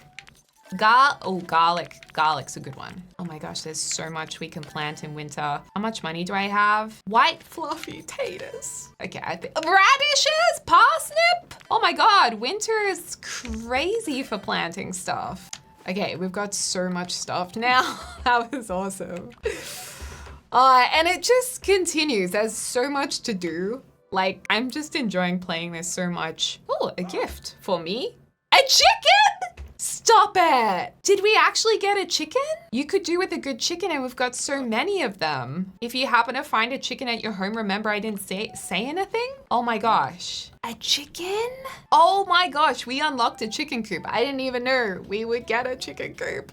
Garlic. Garlic's a good one. Oh my gosh, there's so much we can plant in winter. How much money do I have? White fluffy taters. Okay, I think radishes, parsnip. Oh my God, winter is crazy for planting stuff. Okay, we've got so much stuff now. That was awesome. And it just continues. There's so much to do. Like, I'm just enjoying playing this so much. Oh, a gift for me. A chicken! Stop it! Did we actually get a chicken? You could do with a good chicken and we've got so many of them. If you happen to find a chicken at your home, remember I didn't say anything? Oh my gosh. A chicken? Oh my gosh, we unlocked a chicken coop. I didn't even know we would get a chicken coop.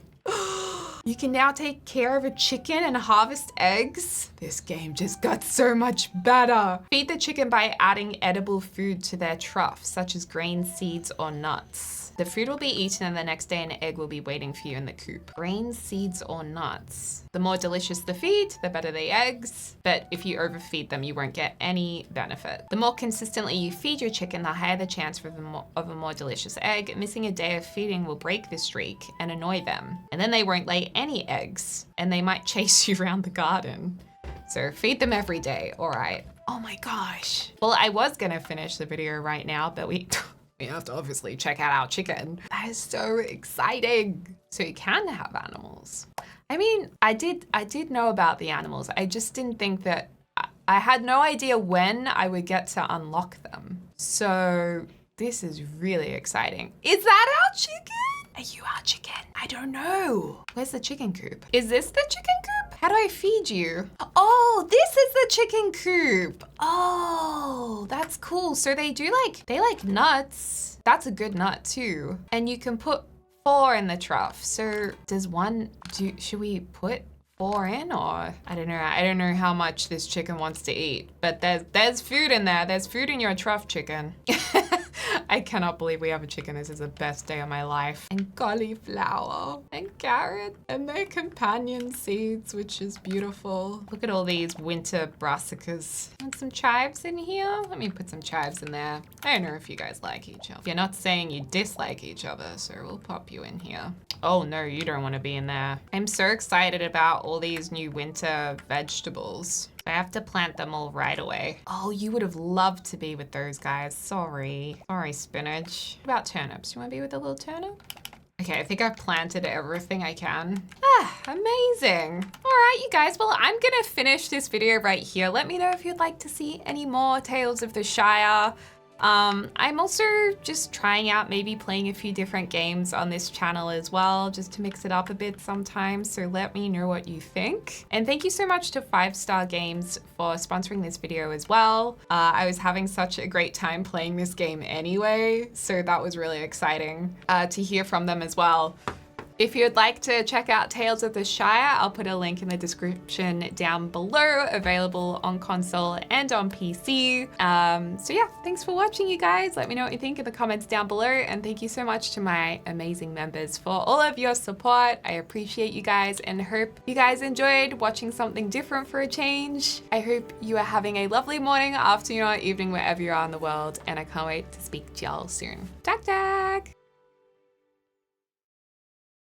You can now take care of a chicken and harvest eggs. This game just got so much better. Feed the chicken by adding edible food to their trough, such as grain, seeds, or nuts. The food will be eaten and the next day an egg will be waiting for you in the coop. Grains, seeds, or nuts. The more delicious the feed, the better the eggs. But if you overfeed them, you won't get any benefit. The more consistently you feed your chicken, the higher the chance of a more delicious egg. Missing a day of feeding will break the streak and annoy them. And then they won't lay any eggs and they might chase you around the garden. So feed them every day, all right. Oh my gosh. Well, I was gonna finish the video right now, but we have to obviously check out our chicken. That is so exciting. So you can have animals. I mean, I did know about the animals. I just didn't think that, I had no idea when I would get to unlock them. So this is really exciting. Is that our chicken? Are you our chicken? I don't know. Where's the chicken coop? Is this the chicken coop? How do I feed you? Oh, this is the chicken coop. Oh, that's cool. So they like nuts. That's a good nut too. And you can put 4 in the trough. So should we put 4 in, or I don't know how much this chicken wants to eat, but there's food in there. There's food in your trough, chicken. I cannot believe we have a chicken. This is the best day of my life. And cauliflower and carrot and their companion seeds, which is beautiful. Look at all these winter brassicas. Want some chives in here? Let me put some chives in there. I don't know if you guys like each other. You're not saying you dislike each other, so we'll pop you in here. Oh no, you don't want to be in there. I'm so excited about all these new winter vegetables. I have to plant them all right away. Oh, you would have loved to be with those guys. Sorry, spinach. What about turnips? You want to be with a little turnip? Okay, I think I've planted everything I can. Ah, amazing. All right, you guys, well, I'm gonna finish this video right here. Let me know if you'd like to see any more Tales of the Shire. I'm also just trying out maybe playing a few different games on this channel as well, just to mix it up a bit sometimes. So let me know what you think. And thank you so much to 5-Star Games for sponsoring this video as well. I was having such a great time playing this game anyway, so that was really exciting to hear from them as well. If you'd like to check out Tales of the Shire, I'll put a link in the description down below, available on console and on PC. So yeah, thanks for watching, you guys. Let me know what you think in the comments down below. And thank you so much to my amazing members for all of your support. I appreciate you guys and hope you guys enjoyed watching something different for a change. I hope you are having a lovely morning, afternoon, or evening, wherever you are in the world. And I can't wait to speak to y'all soon. Tak tak!